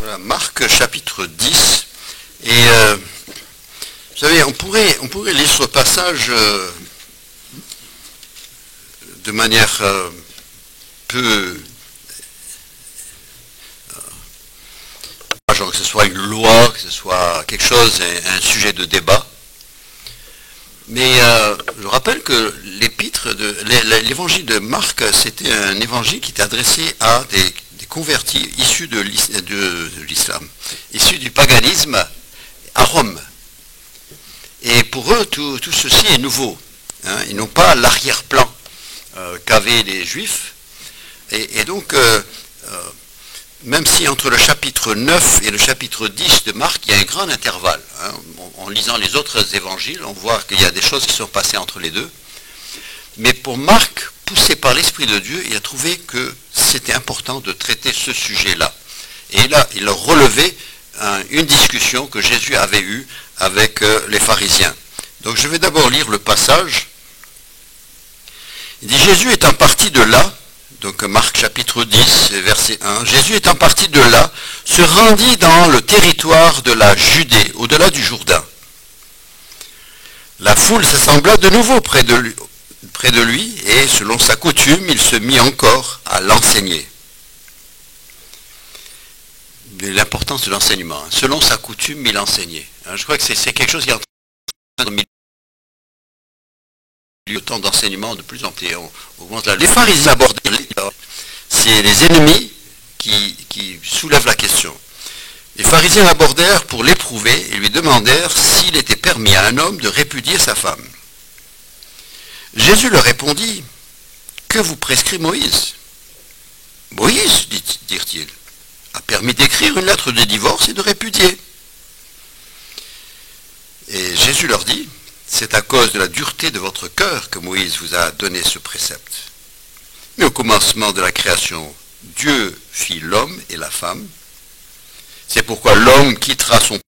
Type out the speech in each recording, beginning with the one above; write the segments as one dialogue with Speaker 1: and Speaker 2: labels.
Speaker 1: Voilà, Marc chapitre 10. Et vous savez, on pourrait lire ce passage de manière peu... genre que ce soit une loi, que ce soit quelque chose, un sujet de débat. Mais je rappelle que l'évangile de Marc, c'était un évangile qui était adressé à des convertis issus de l'islam, issus du paganisme à Rome. Et pour eux, tout ceci est nouveau. Hein. Ils n'ont pas l'arrière-plan qu'avaient les Juifs. Et donc, même si entre le chapitre 9 et le chapitre 10 de Marc, il y a un grand intervalle. Hein. En lisant les autres évangiles, on voit qu'il y a des choses qui sont passées entre les deux. Mais pour Marc, poussé par l'Esprit de Dieu, il a trouvé que c'était important de traiter ce sujet-là. Et là, il a relevé une discussion que Jésus avait eue avec les pharisiens. Donc je vais d'abord lire le passage. Il dit, Jésus étant parti de là, donc Marc chapitre 10, verset 1, Jésus étant parti de là, se rendit dans le territoire de la Judée, au-delà du Jourdain. La foule s'assembla de nouveau près de lui, et selon sa coutume, il se mit encore à l'enseigner. L'importance de l'enseignement. Hein. Selon sa coutume, il enseignait. Hein, je crois que c'est quelque chose qui est en train de le temps d'enseignement de plus en plus. Les pharisiens abordent, c'est les ennemis qui soulèvent la question. Les pharisiens l'abordèrent pour l'éprouver et lui demandèrent s'il était permis à un homme de répudier sa femme. Jésus leur répondit, « Que vous prescrit Moïse ?» « Moïse, dirent-ils, a permis d'écrire une lettre de divorce et de répudier. » Et Jésus leur dit, « C'est à cause de la dureté de votre cœur que Moïse vous a donné ce précepte. Mais au commencement de la création, Dieu fit l'homme et la femme. C'est pourquoi l'homme quittera son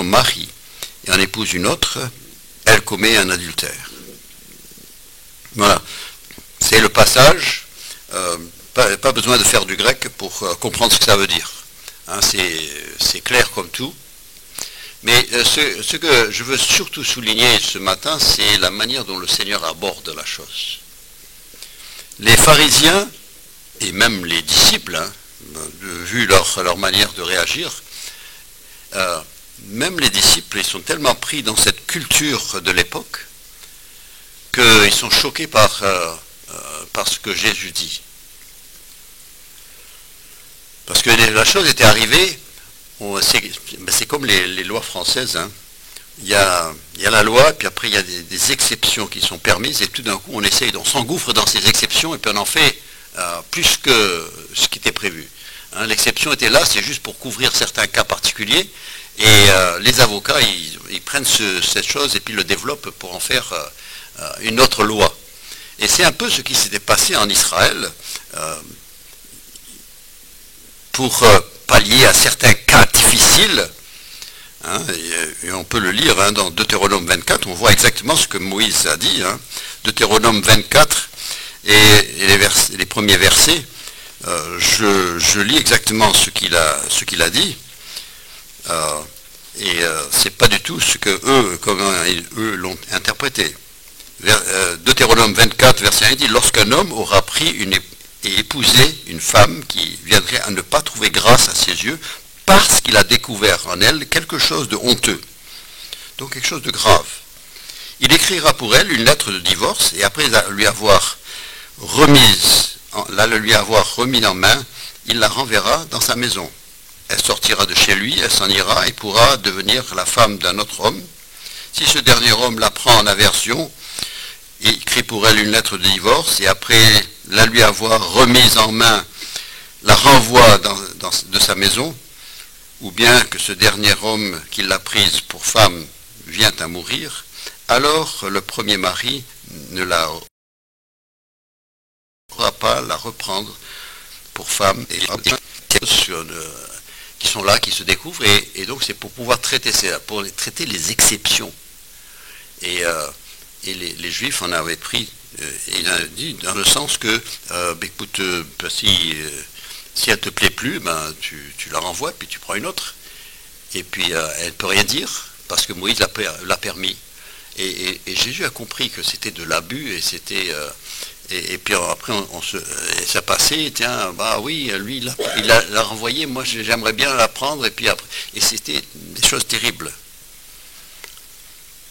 Speaker 1: mari et en épouse une autre, elle commet un adultère. » Voilà, c'est le passage, pas besoin de faire du grec pour comprendre ce que ça veut dire. Hein, c'est clair comme tout. Mais ce que je veux surtout souligner ce matin, c'est la manière dont le Seigneur aborde la chose. Les pharisiens, et même les disciples, hein, vu leur manière de réagir, même les disciples, ils sont tellement pris dans cette culture de l'époque qu'ils sont choqués par ce que Jésus dit. Parce que la chose était arrivée, c'est comme les lois françaises. Hein. Il y a la loi, puis après il y a des exceptions qui sont permises, et tout d'un coup on s'engouffre dans ces exceptions, et puis on en fait plus que ce qui était prévu. Hein, l'exception était là, c'est juste pour couvrir certains cas particuliers. Et les avocats, ils prennent cette chose et puis le développent pour en faire une autre loi. Et c'est un peu ce qui s'était passé en Israël pour pallier à certains cas difficiles. Hein, et on peut le lire hein, dans Deutéronome 24, on voit exactement ce que Moïse a dit. Hein, Deutéronome 24 et les premiers versets, je lis exactement ce qu'il a dit. C'est pas du tout ce que comment eux l'ont interprété. Deutéronome 24, verset 1, il dit, lorsqu'un homme aura pris et épousé une femme qui viendrait à ne pas trouver grâce à ses yeux, parce qu'il a découvert en elle quelque chose de honteux, donc quelque chose de grave, il écrira pour elle une lettre de divorce, et après lui avoir remis en main, il la renverra dans sa maison. Elle sortira de chez lui, elle s'en ira et pourra devenir la femme d'un autre homme. Si ce dernier homme la prend en aversion, il écrit pour elle une lettre de divorce et après la lui avoir remise en main, la renvoie de sa maison, ou bien que ce dernier homme qui l'a prise pour femme vient à mourir, alors le premier mari ne la pourra pas la reprendre pour femme. Et qui sont là, qui se découvrent, et donc c'est pour pouvoir traiter les exceptions. Et les Juifs en avaient pris, il a dit dans le sens que, écoute, si elle te plaît plus, ben, tu la renvoies, puis tu prends une autre. Et puis elle ne peut rien dire, parce que Moïse l'a permis. Et Jésus a compris que c'était de l'abus, et c'était... et puis après, ça passait, tiens, bah oui, lui, il l'a renvoyé, moi j'aimerais bien la prendre, et puis après... Et c'était des choses terribles.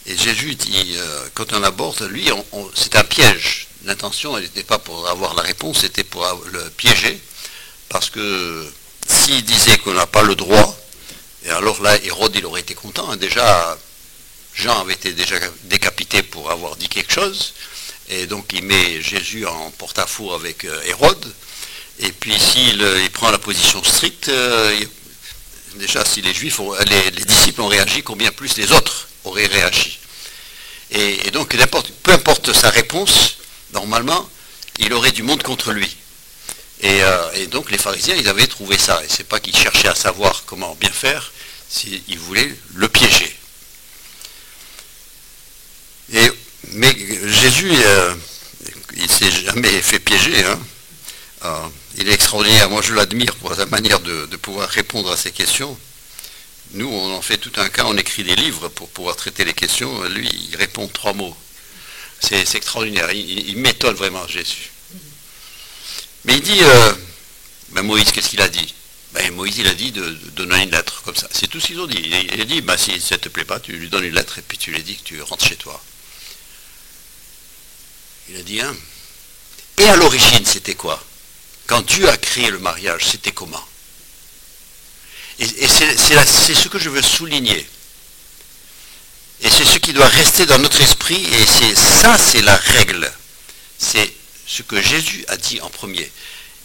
Speaker 1: Et Jésus dit, quand on aborde, lui, c'est un piège. L'intention, elle n'était pas pour avoir la réponse, c'était pour le piéger, parce que s'il disait qu'on n'a pas le droit, et alors là, Hérode, il aurait été content. Hein. Déjà, Jean avait été déjà décapité pour avoir dit quelque chose, et donc il met Jésus en porte-à-faux avec Hérode, et puis s'il prend la position stricte, déjà si les Juifs, les disciples ont réagi, combien plus les autres auraient réagi. Et donc, peu importe sa réponse, normalement, il aurait du monde contre lui. Et donc les pharisiens, ils avaient trouvé ça. Et c'est pas qu'ils cherchaient à savoir comment bien faire, ils voulaient le piéger. Mais Jésus, il ne s'est jamais fait piéger. Hein. Il est extraordinaire. Moi, je l'admire pour sa manière de pouvoir répondre à ces questions. Nous, on en fait tout un cas, on écrit des livres pour pouvoir traiter les questions. Lui, il répond 3 mots. C'est extraordinaire. Il m'étonne vraiment, Jésus. Mais il dit, Moïse, qu'est-ce qu'il a dit? Moïse, il a dit de donner une lettre, comme ça. C'est tout ce qu'ils ont dit. Il a dit, si ça ne te plaît pas, tu lui donnes une lettre et puis tu lui dis que tu rentres chez toi. Il a dit, Et à l'origine, c'était quoi? Quand Dieu a créé le mariage, c'était comment? Et c'est ce que je veux souligner. Et c'est ce qui doit rester dans notre esprit, et c'est la règle. C'est ce que Jésus a dit en premier.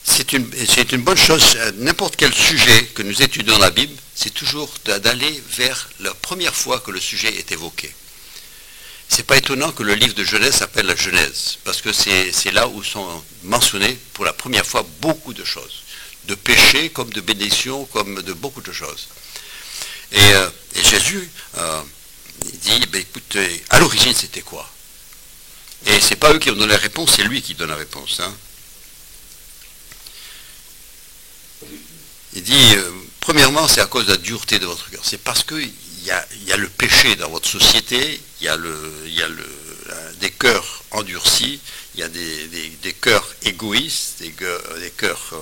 Speaker 1: C'est une bonne chose, n'importe quel sujet que nous étudions dans la Bible, c'est toujours d'aller vers la première fois que le sujet est évoqué. C'est pas étonnant que le livre de Genèse s'appelle la Genèse, parce que c'est là où sont mentionnées pour la première fois beaucoup de choses. De péché, comme de bénédiction, comme de beaucoup de choses. Et Jésus, il dit, écoute, à l'origine c'était quoi? Et c'est pas eux qui ont donné la réponse, c'est lui qui donne la réponse. Hein. Il dit, premièrement, c'est à cause de la dureté de votre cœur. C'est parce qu'il y a le péché dans votre société, il y a des cœurs endurcis, il y a des cœurs égoïstes, des cœurs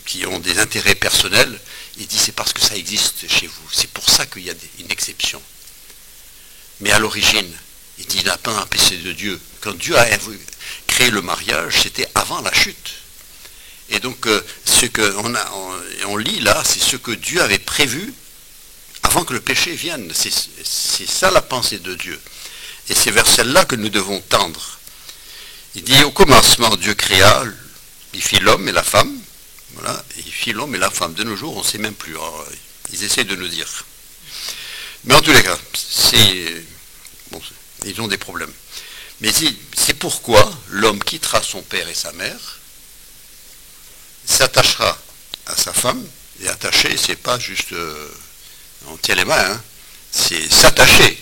Speaker 1: qui ont des intérêts personnels. Il dit, c'est parce que ça existe chez vous. C'est pour ça qu'il y a une exception. Mais à l'origine, il dit, il n'a pas un péché de Dieu. Quand Dieu a créé le mariage, c'était avant la chute. Et donc, ce qu'on lit là, c'est ce que Dieu avait prévu avant que le péché vienne. C'est ça la pensée de Dieu. Et c'est vers celle-là que nous devons tendre. Il dit, au commencement, Dieu créa, il fit l'homme et la femme. Voilà, il fit l'homme et la femme. De nos jours, on ne sait même plus. Alors, ils essaient de nous dire. Mais en tous les cas, ils ont des problèmes. Mais c'est pourquoi l'homme quittera son père et sa mère, s'attachera à sa femme, et attacher, c'est pas juste on tient les mains, hein, c'est s'attacher.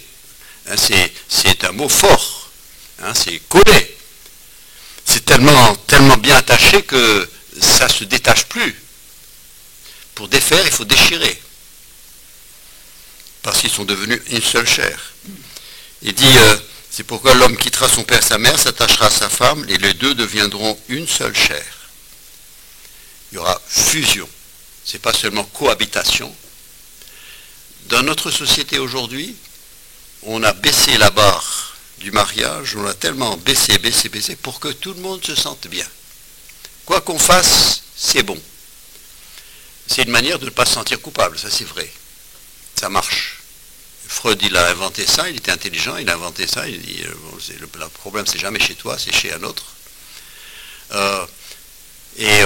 Speaker 1: Hein, c'est un mot fort, hein, c'est coller. C'est tellement bien attaché que ça ne se détache plus. Pour défaire, il faut déchirer. Parce qu'ils sont devenus une seule chair. Il dit, c'est pourquoi l'homme quittera son père et sa mère, s'attachera à sa femme, et les deux deviendront une seule chair. Il y aura fusion. Ce n'est pas seulement cohabitation. Dans notre société aujourd'hui, on a baissé la barre du mariage, on a tellement baissé pour que tout le monde se sente bien. Quoi qu'on fasse, c'est bon. C'est une manière de ne pas se sentir coupable, ça c'est vrai. Ça marche. Freud, il a inventé ça, il était intelligent, il a inventé ça, il dit, le problème c'est jamais chez toi, c'est chez un autre. Et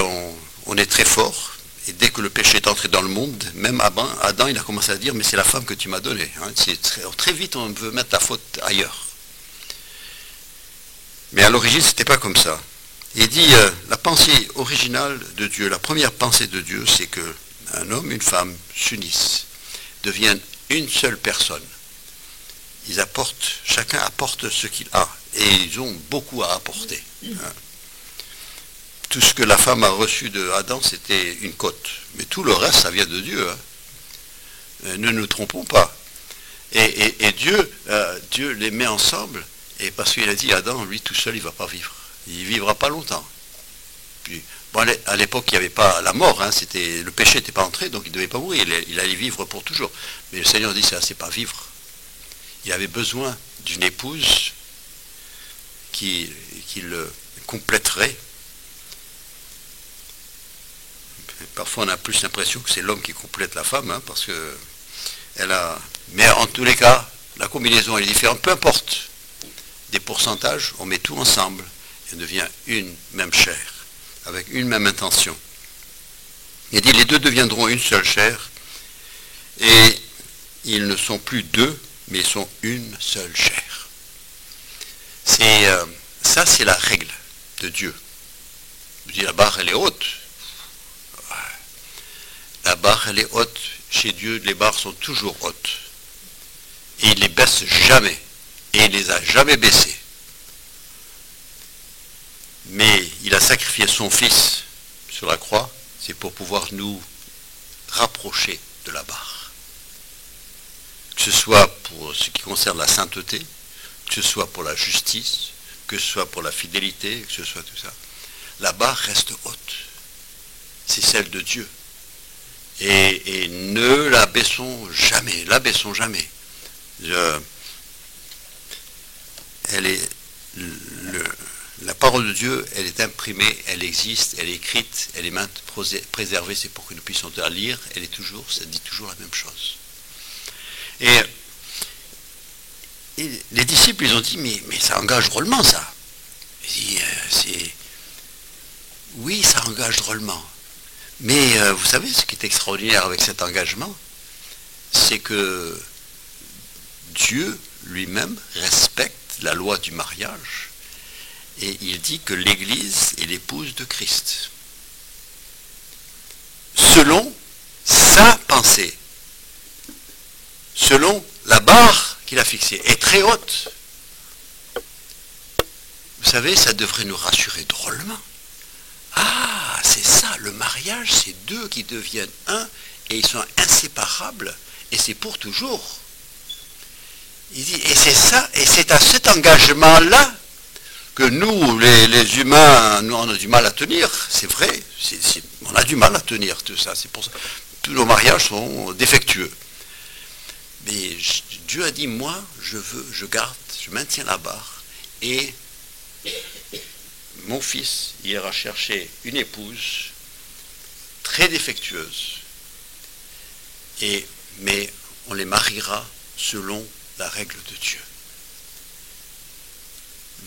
Speaker 1: on est très fort. Et dès que le péché est entré dans le monde, même Adam, il a commencé à dire, mais c'est la femme que tu m'as donnée. Hein. Très vite, on veut mettre la faute ailleurs. Mais à l'origine, ce n'était pas comme ça. Il dit, la pensée originale de Dieu, la première pensée de Dieu, c'est qu'un homme, une femme s'unissent, deviennent une seule personne. Chacun apporte ce qu'il a, et ils ont beaucoup à apporter. Hein. Tout ce que la femme a reçu de Adam, c'était une côte. Mais tout le reste, ça vient de Dieu. Hein. Ne nous trompons pas. Et Dieu les met ensemble, et parce qu'il a dit, Adam, lui tout seul, il ne va pas vivre. Il ne vivra pas longtemps. Puis, bon, à l'époque, il n'y avait pas la mort. Hein, le péché n'était pas entré, donc il ne devait pas mourir. Il allait vivre pour toujours. Mais le Seigneur dit, ça, c'est pas vivre. Il avait besoin d'une épouse qui le compléterait. Parfois, on a plus l'impression que c'est l'homme qui complète la femme, hein, parce que mais en tous les cas, la combinaison est différente. Peu importe des pourcentages, on met tout ensemble et devient une même chair, avec une même intention. Il dit, les deux deviendront une seule chair, et ils ne sont plus deux, mais ils sont une seule chair. Ça, c'est la règle de Dieu. Je dis, la barre, elle est haute. La barre, elle est haute. Chez Dieu, les barres sont toujours hautes. Et il ne les baisse jamais. Et il ne les a jamais baissées. Mais il a sacrifié son Fils sur la croix, c'est pour pouvoir nous rapprocher de la barre. Que ce soit pour ce qui concerne la sainteté, que ce soit pour la justice, que ce soit pour la fidélité, que ce soit tout ça. La barre reste haute. C'est celle de Dieu. Et ne la baissons jamais. La parole de Dieu, elle est imprimée, elle existe, elle est écrite, elle est maintenant préservée, c'est pour que nous puissions la lire, ça dit toujours la même chose. Et les disciples, ils ont dit, mais ça engage drôlement, ça. Il dit, oui, ça engage drôlement. Mais vous savez, ce qui est extraordinaire avec cet engagement, c'est que Dieu lui-même respecte la loi du mariage et il dit que l'Église est l'épouse de Christ. Selon sa pensée, selon la barre qu'il a fixée, est très haute. Vous savez, ça devrait nous rassurer drôlement. Ah, c'est ça, le mariage, c'est deux qui deviennent un, et ils sont inséparables, et c'est pour toujours. Il dit, et c'est ça, et c'est à cet engagement-là que nous, les humains, nous, on a du mal à tenir, c'est vrai, on a du mal à tenir tout ça, c'est pour ça. Tous nos mariages sont défectueux. Mais Dieu a dit, moi, je garde, je maintiens la barre, et mon fils ira chercher une épouse très défectueuse, mais on les mariera selon la règle de Dieu.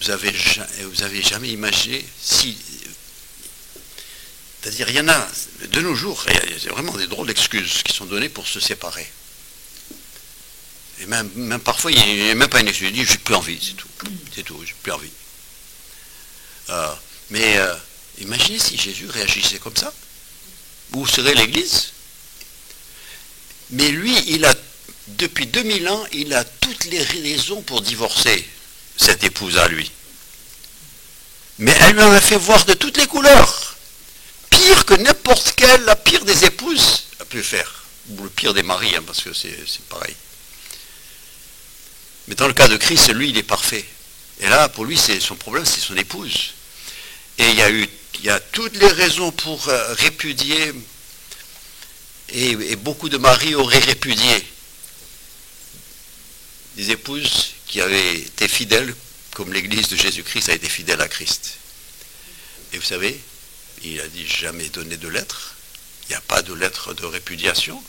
Speaker 1: Vous avez jamais imaginé c'est-à-dire, il y en a, de nos jours, il y a vraiment des drôles d'excuses qui sont données pour se séparer. Et même parfois, il n'y a même pas une excuse. Il dit, j'ai plus envie, c'est tout, j'ai plus envie. Mais imaginez si Jésus réagissait comme ça. Où serait l'Église? Mais lui, depuis 2000 ans, il a toutes les raisons pour divorcer cette épouse à lui. Mais elle lui en a fait voir de toutes les couleurs. Pire que n'importe quelle, la pire des épouses a pu faire. Ou le pire des maris, hein, parce que c'est pareil. Mais dans le cas de Christ, lui, il est parfait. Et là, pour lui, son problème, c'est son épouse. Et il y a toutes les raisons pour répudier, et beaucoup de maris auraient répudié des épouses qui avaient été fidèles, comme l'Église de Jésus-Christ a été fidèle à Christ. Et vous savez, il a dit jamais donner de lettres, il n'y a pas de lettre de répudiation.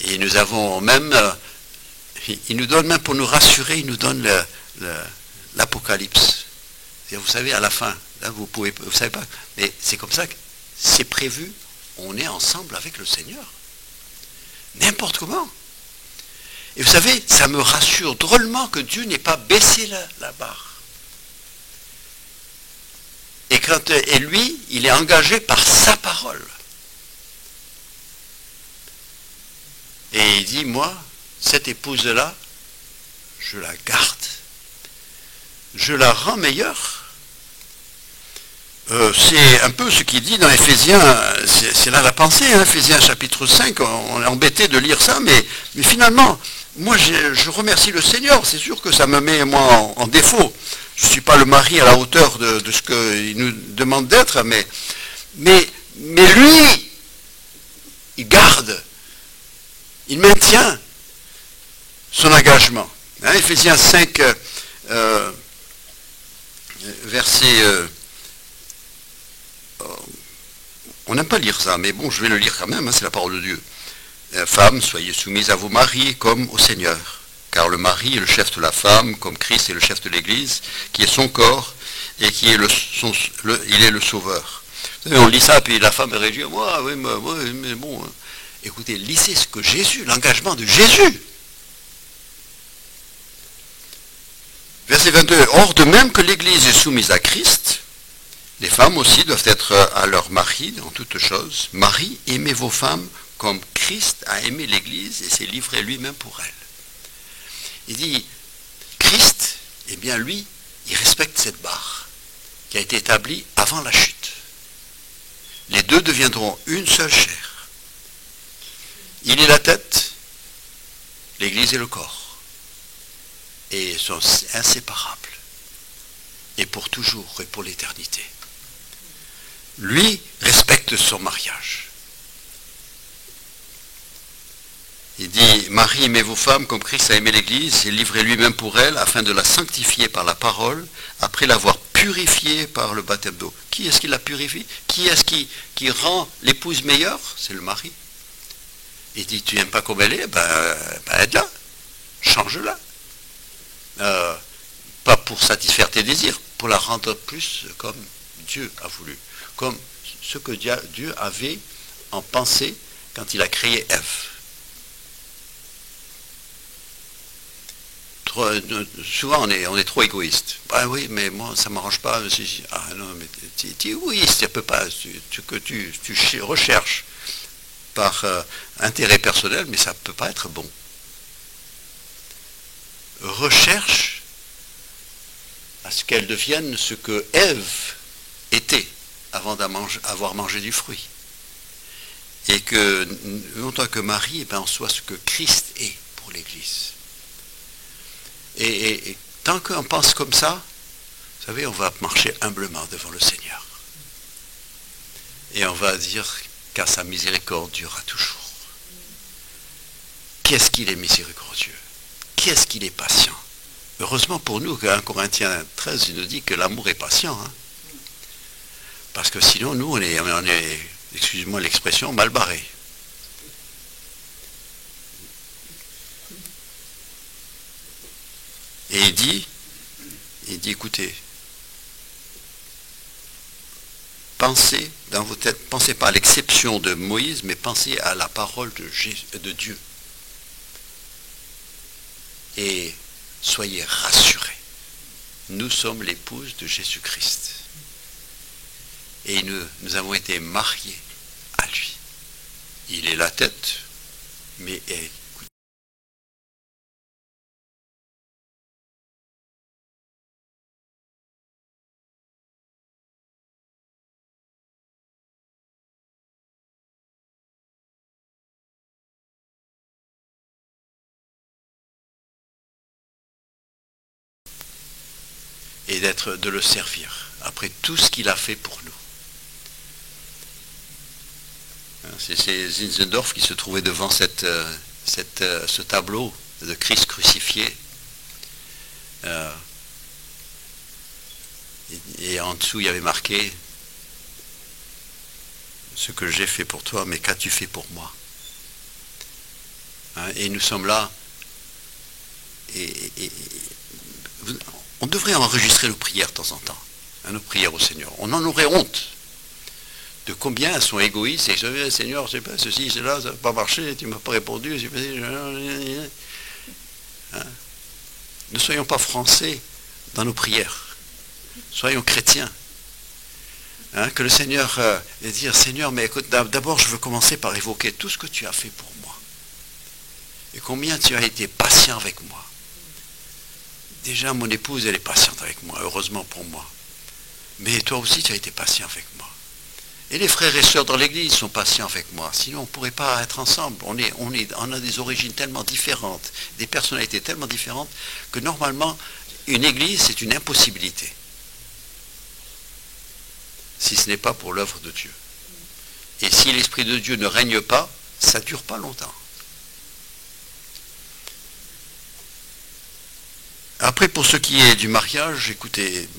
Speaker 1: Et nous avons même, il nous donne même pour nous rassurer, il nous donne l'Apocalypse. Vous savez, à la fin, là, vous savez pas, mais c'est comme ça c'est prévu, on est ensemble avec le Seigneur. N'importe comment. Et vous savez, ça me rassure drôlement que Dieu n'ait pas baissé la barre. Et lui, il est engagé par sa parole. Et il dit, moi, cette épouse-là, je la garde. Je la rends meilleure. C'est un peu ce qu'il dit dans Éphésiens, c'est là la pensée, hein, Éphésiens chapitre 5, on est embêté de lire ça, mais finalement, moi je remercie le Seigneur, c'est sûr que ça me met moi en défaut. Je ne suis pas le mari à la hauteur de ce qu'il nous demande d'être, mais lui, il garde, il maintient son engagement. Hein, Éphésiens 5, verset... on n'aime pas lire ça, mais bon, je vais le lire quand même, hein, c'est la parole de Dieu. Femmes, soyez soumises à vos maris comme au Seigneur, car le mari est le chef de la femme, comme Christ est le chef de l'Église, qui est son corps, et qui est il est le sauveur. Vous savez, on lit ça, puis la femme est réduite, oui, mais bon, hein. Écoutez, lisez ce que Jésus, l'engagement de Jésus. Verset 22, or de même que l'Église est soumise à Christ, les femmes aussi doivent être à leur mari dans toutes choses. Marie, aimez vos femmes comme Christ a aimé l'Église et s'est livré lui-même pour elle. Il dit, Christ, eh bien lui, il respecte cette barre qui a été établie avant la chute. Les deux deviendront une seule chair. Il est la tête, l'Église est le corps. Et ils sont inséparables. Et pour toujours et pour l'éternité. Lui respecte son mariage. Il dit, Marie, aimez vos femmes comme Christ a aimé l'Église et livré lui-même pour elle afin de la sanctifier par la parole, après l'avoir purifiée par le baptême d'eau. Qui est-ce qui la purifie? Qui est-ce qui rend l'épouse meilleure? C'est le mari. Il dit, tu n'aimes pas comme elle est? Aide-la, change-la. Pas pour satisfaire tes désirs, pour la rendre plus comme Dieu a voulu. Comme ce que Dieu avait en pensée quand il a créé Ève. Souvent on est trop égoïste. Oui, mais moi ça ne m'arrange pas. Ah non, mais tu es égoïste, tu peux pas. Tu recherches par intérêt personnel, mais ça ne peut pas être bon. Recherche à ce qu'elle devienne ce que Ève était avant d'avoir mangé du fruit. Et que, en tant que mari, on soit ce que Christ est pour l'Église. Et tant qu'on pense comme ça, vous savez, on va marcher humblement devant le Seigneur. Et on va dire qu'à sa miséricorde durera toujours. Qu'est-ce qu'il est miséricordieux? Qu'est-ce qu'il est patient? Heureusement pour nous qu'en Corinthiens 13, il nous dit que l'amour est patient. Hein? Parce que sinon, nous, on est excusez-moi l'expression, mal barrés. Et il dit, écoutez, pensez dans vos têtes, pensez pas à l'exception de Moïse, mais pensez à la parole de Dieu. Et soyez rassurés. Nous sommes l'épouse de Jésus-Christ. Et nous avons été mariés à lui. Il est la tête, mais et de le servir après tout ce qu'il a fait pour nous. C'est Zinzendorf qui se trouvait devant ce tableau de Christ crucifié. Et en dessous, il y avait marqué « Ce que j'ai fait pour toi, mais qu'as-tu fait pour moi ?» Et nous sommes là. On devrait enregistrer nos prières de temps en temps. Nos prières au Seigneur. On en aurait honte de combien elles sont égoïstes et que Seigneur, c'est pas ceci, cela, ça n'a pas marché, tu ne m'as pas répondu. Hein? Ne soyons pas français dans nos prières. Soyons chrétiens. Hein? Que le Seigneur dire, Seigneur, mais écoute, d'abord je veux commencer par évoquer tout ce que tu as fait pour moi. Et combien tu as été patient avec moi. Déjà, mon épouse, elle est patiente avec moi, heureusement pour moi. Mais toi aussi, tu as été patient avec moi. Et les frères et sœurs dans l'église sont patients avec moi. Sinon, on ne pourrait pas être ensemble. On a des origines tellement différentes, des personnalités tellement différentes, que normalement, une église, c'est une impossibilité. Si ce n'est pas pour l'œuvre de Dieu. Et si l'Esprit de Dieu ne règne pas, ça ne dure pas longtemps. Après, pour ce qui est du mariage, écoutez,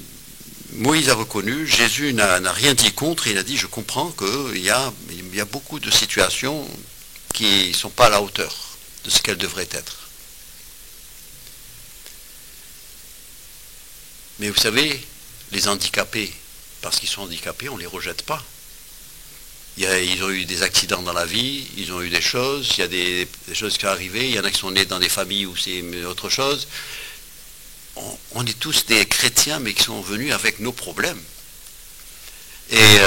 Speaker 1: Moïse a reconnu, Jésus n'a rien dit contre, il a dit, je comprends qu'il y a beaucoup de situations qui ne sont pas à la hauteur de ce qu'elles devraient être. Mais vous savez, les handicapés, parce qu'ils sont handicapés, on ne les rejette pas. Ils ont eu des accidents dans la vie, ils ont eu des choses, il y a des choses qui sont arrivées, il y en a qui sont nés dans des familles où c'est autre chose. On est tous des chrétiens, mais qui sont venus avec nos problèmes. Et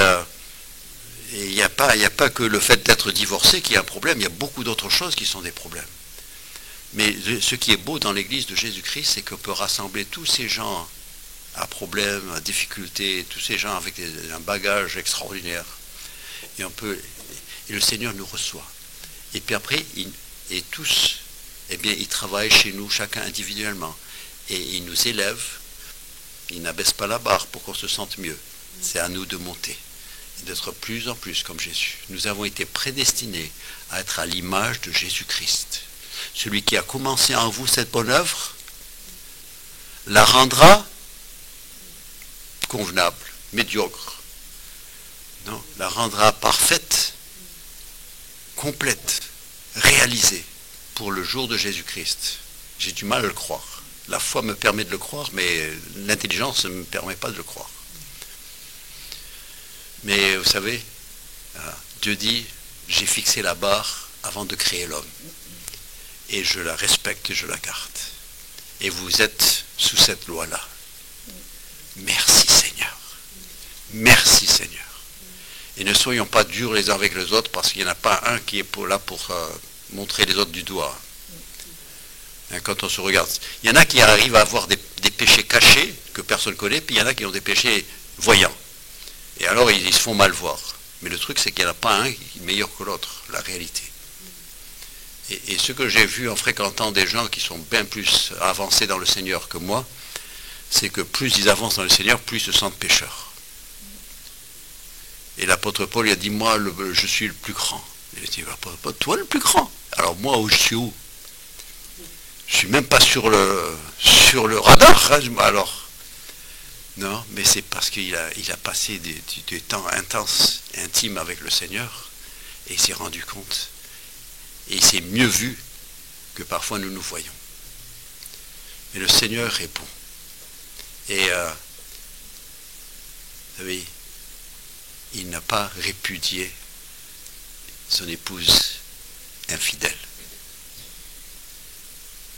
Speaker 1: il n'y a pas que le fait d'être divorcé qui est un problème, il y a beaucoup d'autres choses qui sont des problèmes. Mais ce qui est beau dans l'église de Jésus-Christ, c'est qu'on peut rassembler tous ces gens à problèmes, à difficultés, tous ces gens avec un bagage extraordinaire. Et le Seigneur nous reçoit. Et puis après, tous, eh bien, ils travaillent chez nous, chacun individuellement. Et il nous élève, il n'abaisse pas la barre pour qu'on se sente mieux. C'est à nous de monter, et d'être plus en plus comme Jésus. Nous avons été prédestinés à être à l'image de Jésus-Christ. Celui qui a commencé en vous cette bonne œuvre, la rendra convenable, médiocre. Non, la rendra parfaite, complète, réalisée pour le jour de Jésus-Christ. J'ai du mal à le croire. La foi me permet de le croire, mais l'intelligence ne me permet pas de le croire. Mais vous savez, Dieu dit, j'ai fixé la barre avant de créer l'homme. Et je la respecte et je la garde. Et vous êtes sous cette loi-là. Merci Seigneur. Merci Seigneur. Et ne soyons pas durs les uns avec les autres, parce qu'il n'y en a pas un qui est là pour montrer les autres du doigt. Quand on se regarde. Il y en a qui arrivent à avoir des péchés cachés que personne ne connaît, puis il y en a qui ont des péchés voyants. Et alors ils se font mal voir. Mais le truc, c'est qu'il n'y en a pas un qui est meilleur que l'autre, la réalité. Et ce que j'ai vu en fréquentant des gens qui sont bien plus avancés dans le Seigneur que moi, c'est que plus ils avancent dans le Seigneur, plus ils se sentent pécheurs. Et l'apôtre Paul il a dit, moi, je suis le plus grand. Il a dit, toi le plus grand. Alors moi, où je suis où? Je suis même pas sur le radar, hein, alors. Non, mais c'est parce qu'il a passé des temps intenses, intimes avec le Seigneur, et il s'est rendu compte. Et il s'est mieux vu que parfois nous nous voyons. Mais le Seigneur est bon. Et, vous savez, il n'a pas répudié son épouse infidèle.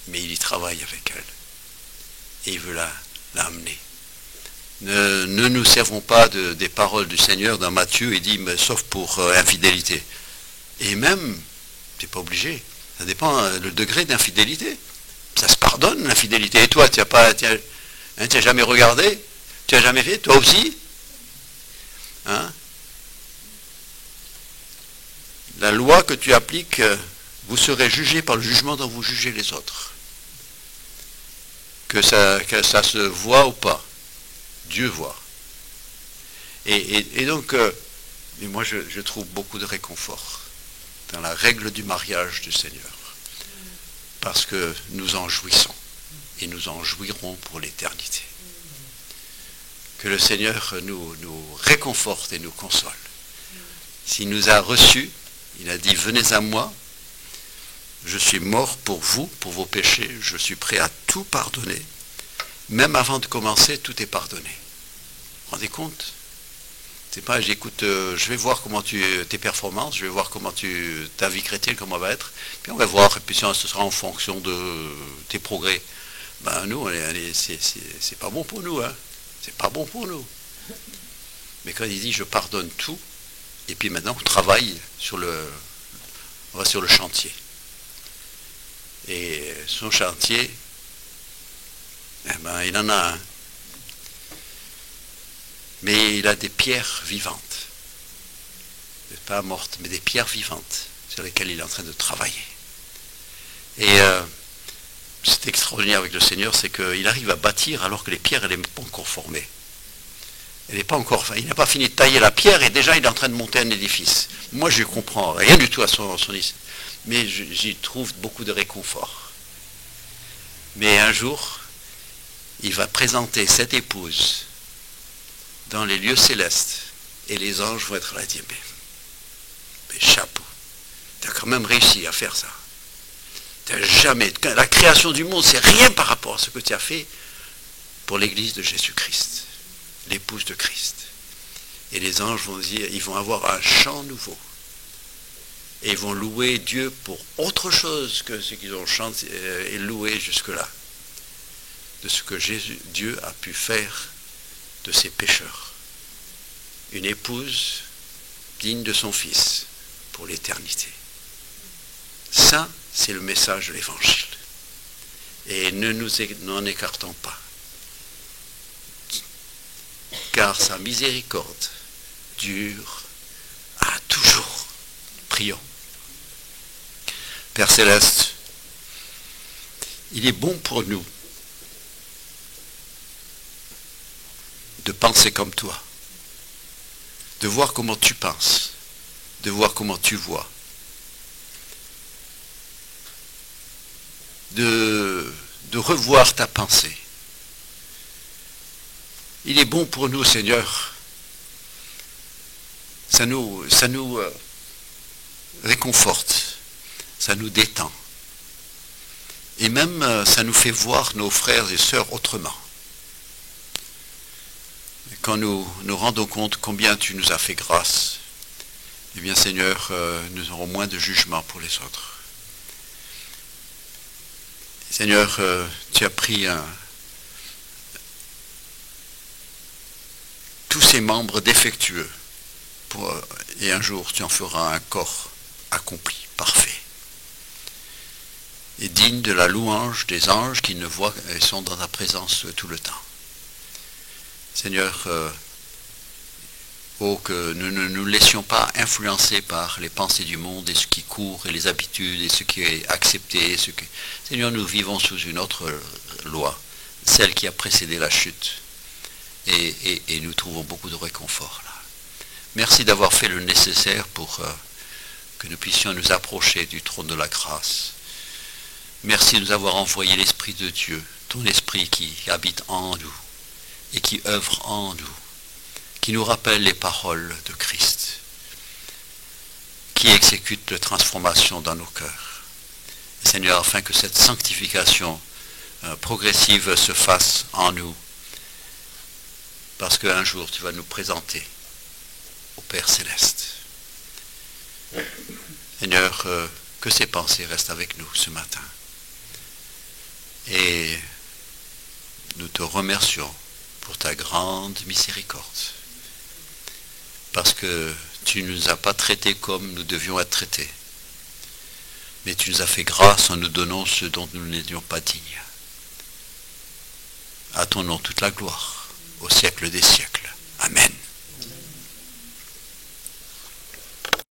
Speaker 1: Mais il y travaille avec elle. Et il veut l'amener. Ne nous servons pas des paroles du Seigneur dans Matthieu, il dit, mais sauf pour infidélité. Et même, tu n'es pas obligé. Ça dépend le degré d'infidélité. Ça se pardonne, l'infidélité. Et toi, tu n'as jamais regardé? Tu n'as jamais fait? Toi aussi? Hein? La loi que tu appliques, vous serez jugé par le jugement dont vous jugez les autres. Que ça se voit ou pas. Dieu voit. Et donc, moi je trouve beaucoup de réconfort dans la règle du mariage du Seigneur. Parce que nous en jouissons. Et nous en jouirons pour l'éternité. Que le Seigneur nous réconforte et nous console. S'il nous a reçus, il a dit, venez à moi, je suis mort pour vous, pour vos péchés, je suis prêt à tout pardonner. Même avant de commencer, tout est pardonné. Vous vous rendez compte? C'est pas, j'écoute, je vais voir comment tes performances, je vais voir comment ta vie chrétienne, comment va être, puis on va voir, et puis ce sera en fonction de tes progrès. Ben nous, c'est pas bon pour nous, hein. C'est pas bon pour nous. Mais quand il dit je pardonne tout, et puis maintenant on travaille on va sur le chantier. Et son chantier, eh ben, il en a un. Mais il a des pierres vivantes. Pas mortes, mais des pierres vivantes sur lesquelles il est en train de travailler. Et c'est extraordinaire avec le Seigneur, c'est qu'il arrive à bâtir alors que les pierres, elles n'est pas encore formées. Il n'a pas fini de tailler la pierre et déjà il est en train de monter un édifice. Moi je ne comprends rien du tout à son mais j'y trouve beaucoup de réconfort. Mais un jour, il va présenter cette épouse dans les lieux célestes et les anges vont être là et dire mais chapeau, tu as quand même réussi à faire ça. La création du monde, c'est rien par rapport à ce que tu as fait pour l'église de Jésus-Christ, l'épouse de Christ. Et les anges vont dire, ils vont avoir un chant nouveau. Et ils vont louer Dieu pour autre chose que ce qu'ils ont chanté et loué jusque-là. De ce que Dieu a pu faire de ses pécheurs. Une épouse digne de son fils pour l'éternité. Ça, c'est le message de l'Évangile. Et ne nous en écartons pas. Car sa miséricorde dure à toujours. Prions. Père Céleste, il est bon pour nous de penser comme toi, de voir comment tu penses, de voir comment tu vois, de revoir ta pensée. Il est bon pour nous, Seigneur. Ça nous réconforte, ça nous détend. Et même, ça nous fait voir nos frères et sœurs autrement. Quand nous nous rendons compte combien tu nous as fait grâce, eh bien, Seigneur, nous aurons moins de jugement pour les autres. Seigneur, tu as pris tous ces membres défectueux et un jour tu en feras un corps accompli, parfait, et digne de la louange des anges qui ne voient et sont dans ta présence tout le temps. Seigneur, que nous ne nous laissions pas influencer par les pensées du monde et ce qui court et les habitudes et ce qui est accepté. Seigneur, nous vivons sous une autre loi, celle qui a précédé la chute. Et nous trouvons beaucoup de réconfort là. Merci d'avoir fait le nécessaire pour que nous puissions nous approcher du trône de la grâce. Merci de nous avoir envoyé l'Esprit de Dieu, ton Esprit qui habite en nous et qui œuvre en nous, qui nous rappelle les paroles de Christ, qui exécute la transformation dans nos cœurs. Seigneur, afin que cette sanctification progressive se fasse en nous, parce qu'un jour tu vas nous présenter au Père Céleste. Seigneur, que ces pensées restent avec nous ce matin. Et nous te remercions pour ta grande miséricorde. Parce que tu ne nous as pas traités comme nous devions être traités. Mais tu nous as fait grâce en nous donnant ce dont nous n'étions pas dignes. À ton nom toute la gloire, au siècle des siècles.